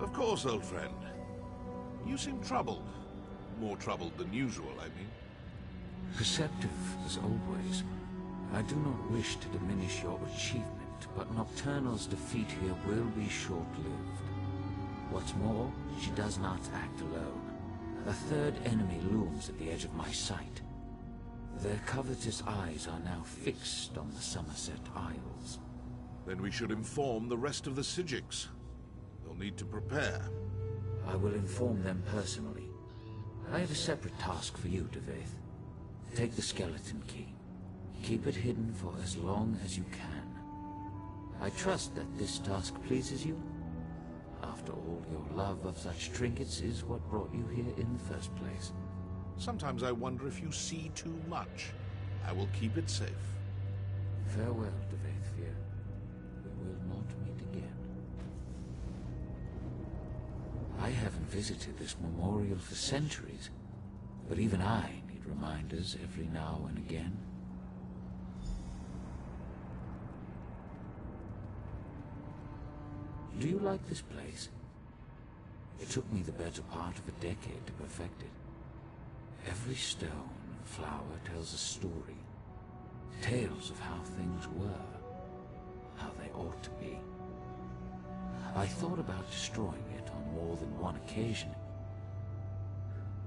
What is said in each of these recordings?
Of course, old friend. You seem troubled. More troubled than usual, I mean. Perceptive as always. I do not wish to diminish your achievement, but Nocturnal's defeat here will be short-lived. What's more, she does not act alone. A third enemy looms at the edge of my sight. Their covetous eyes are now fixed on the Somerset Isles. Then we should inform the rest of the Sijiks. They'll need to prepare. I will inform them personally. I have a separate task for you, Deveth. Take the skeleton key. Keep it hidden for as long as you can. I trust that this task pleases you. After all, your love of such trinkets is what brought you here in the first place. Sometimes I wonder if you see too much. I will keep it safe. Farewell, Devethfir. We will not meet again. I haven't visited this memorial for centuries, but even I need reminders every now and again. Do you like this place? It took me the better part of a decade to perfect it. Every stone and flower tells a story. Tales of how things were, how they ought to be. I thought about destroying it on more than one occasion.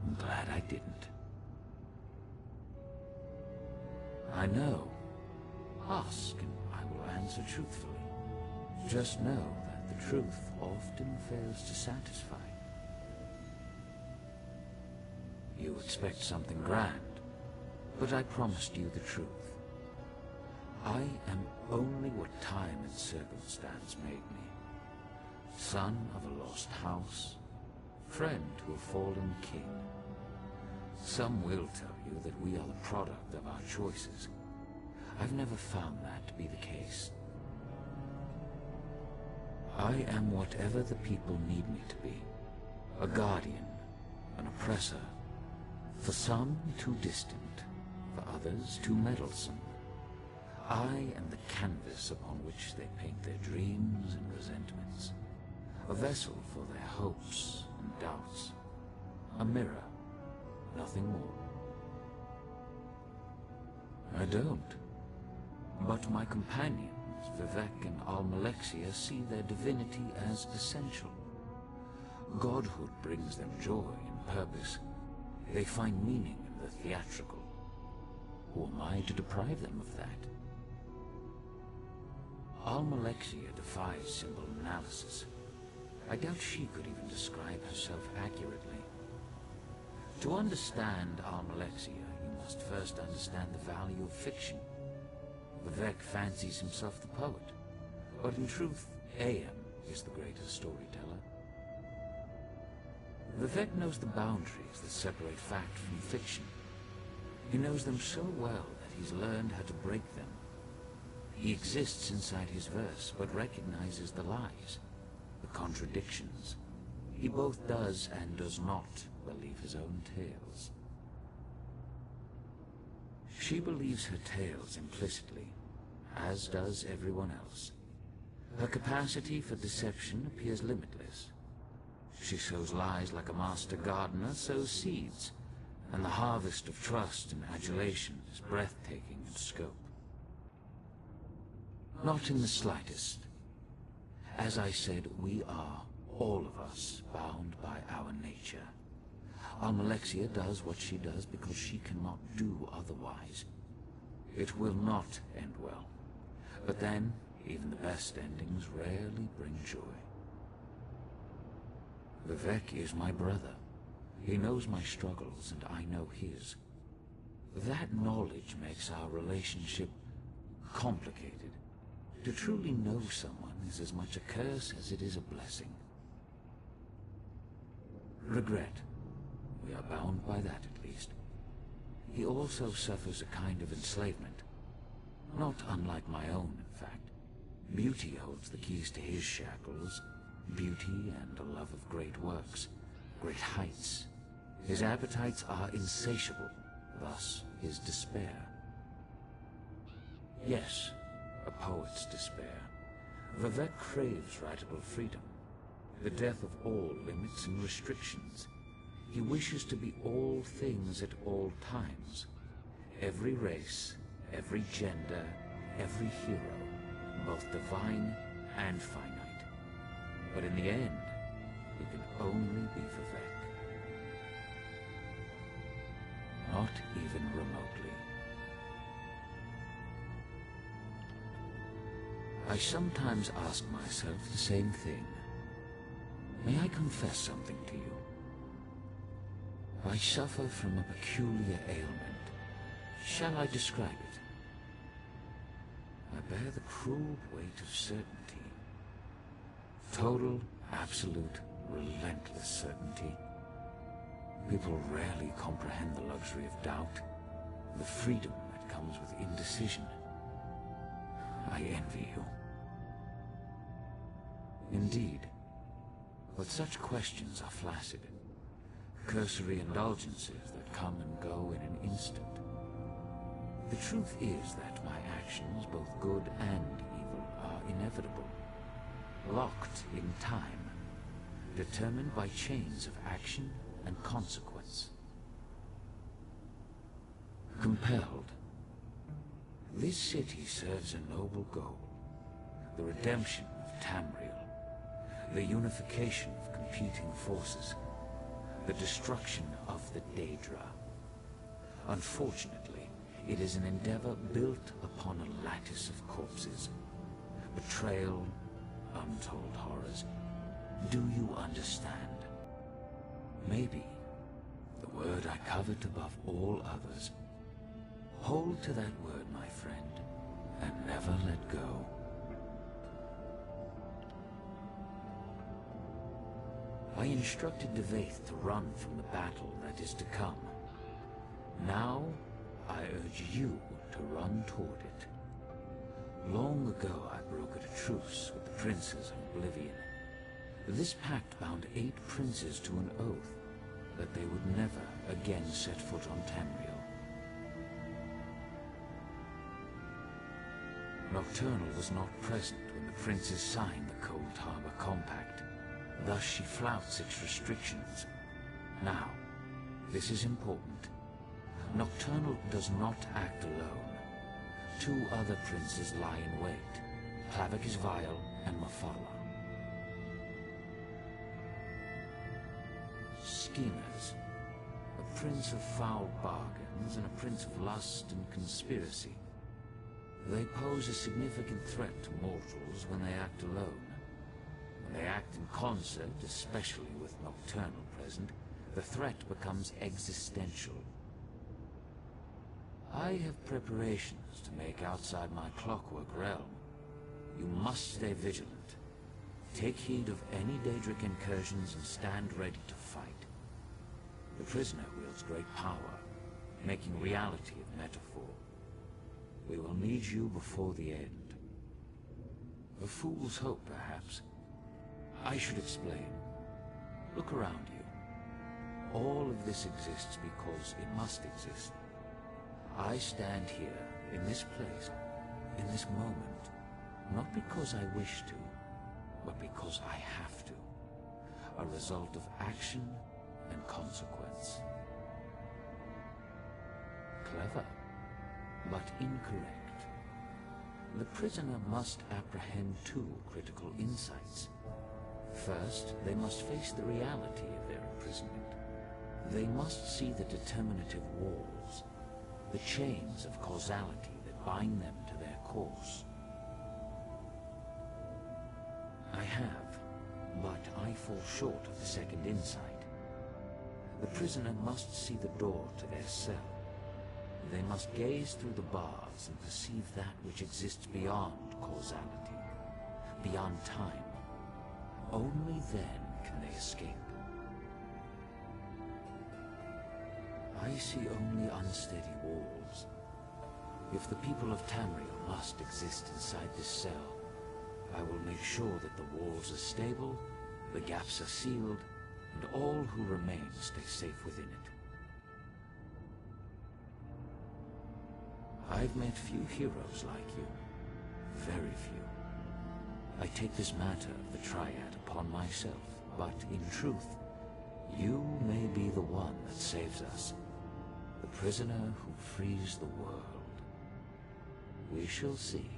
I'm glad I didn't. I know. Ask and I will answer truthfully. Just know that the truth often fails to satisfy. You expect something grand, but I promised you the truth. I am only what time and circumstance made me. Son of a lost house, friend to a fallen king. Some will tell you that we are the product of our choices. I've never found that to be the case. I am whatever the people need me to be. A guardian, an oppressor. For some, too distant. For others, too meddlesome. I am the canvas upon which they paint their dreams and resentments. A vessel for their hopes and doubts. A mirror, nothing more. I don't. But my companions, Vivek and Almalexia, see their divinity as essential. Godhood brings them joy and purpose. They find meaning in the theatrical. Who am I to deprive them of that? Almalexia defies symbol analysis. I doubt she could even describe herself accurately. To understand Almalexia, you must first understand the value of fiction. Vivek fancies himself the poet, but in truth, AM is the greatest storyteller. Vivek knows the boundaries that separate fact from fiction. He knows them so well that he's learned how to break them. He exists inside his verse, but recognizes the lies, the contradictions. He both does and does not believe his own tales. She believes her tales implicitly, as does everyone else. Her capacity for deception appears limitless. She sows lies like a master gardener sows seeds, and the harvest of trust and adulation is breathtaking in scope. Not in the slightest. As I said, we are, all of us, bound by our nature. Almalexia does what she does because she cannot do otherwise. It will not end well. But then, even the best endings rarely bring joy. Vivek is my brother. He knows my struggles, and I know his. That knowledge makes our relationship complicated. To truly know someone is as much a curse as it is a blessing. Regret. We are bound by that, at least. He also suffers a kind of enslavement. Not unlike my own, in fact. Beauty holds the keys to his shackles. Beauty and a love of great works, great heights. His appetites are insatiable, thus his despair. Yes, a poet's despair. Vivek craves writable freedom. the death of all limits and restrictions. He wishes to be all things at all times. Every race, every gender, every hero, both divine and finite. But in the end, he can only be Vivek. Not even remotely. I sometimes ask myself the same thing. May I confess something to you? I suffer from a peculiar ailment. Shall I describe it? I bear the cruel weight of certainty. Total, absolute, relentless certainty. People rarely comprehend the luxury of doubt, the freedom that comes with indecision. I envy you. Indeed, but such questions are flaccid, cursory indulgences that come and go in an instant. The truth is that my actions, both good and evil, are inevitable, locked in time, determined by chains of action and consequence. Compelled. This city serves a noble goal, the redemption of Tamriel, the unification of competing forces, the destruction of the Daedra. Unfortunately, it is an endeavor built upon a lattice of corpses, betrayal, untold horrors. Do you understand? Maybe the word I covet above all others. Hold to that word, my friend, and never let go. I instructed Devaith to run from the battle that is to come. Now, I urge you to run toward it. Long ago I brokered a truce with the princes of Oblivion. This pact bound 8 princes to an oath that they would never again set foot on Tamriel. Nocturnal was not present when the princes signed the Cold Harbor Compact. Thus she flouts its restrictions. Now, this is important. Nocturnal does not act alone. 2 other princes lie in wait, Clavik Isvail and Mafala. Schemers, a prince of foul bargains and a prince of lust and conspiracy. They pose a significant threat to mortals when they act alone. When they act in concert, especially with Nocturnal present, the threat becomes existential. I have preparations to make outside my clockwork realm. You must stay vigilant. Take heed of any Daedric incursions and stand ready to fight. The prisoner wields great power, making reality of metaphor. We will need you before the end. A fool's hope, perhaps. I should explain. Look around you. All of this exists because it must exist. I stand here, in this place, in this moment, not because I wish to, but because I have to. A result of action and consequence. Clever, but incorrect. The prisoner must apprehend 2 critical insights. First, they must face the reality of their imprisonment. They must see the determinative walls, the chains of causality that bind them to their course. I have, but I fall short of the second insight. The prisoner must see the door to their cell. They must gaze through the bars and perceive that which exists beyond causality, beyond time. Only then can they escape. I see only unsteady walls. If the people of Tamriel must exist inside this cell, I will make sure that the walls are stable, the gaps are sealed, and all who remain stay safe within it. I've met few heroes like you. Very few. I take this matter of the Triad upon myself, but in truth, you may be the one that saves us, the prisoner who frees the world. We shall see.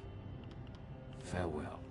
Farewell.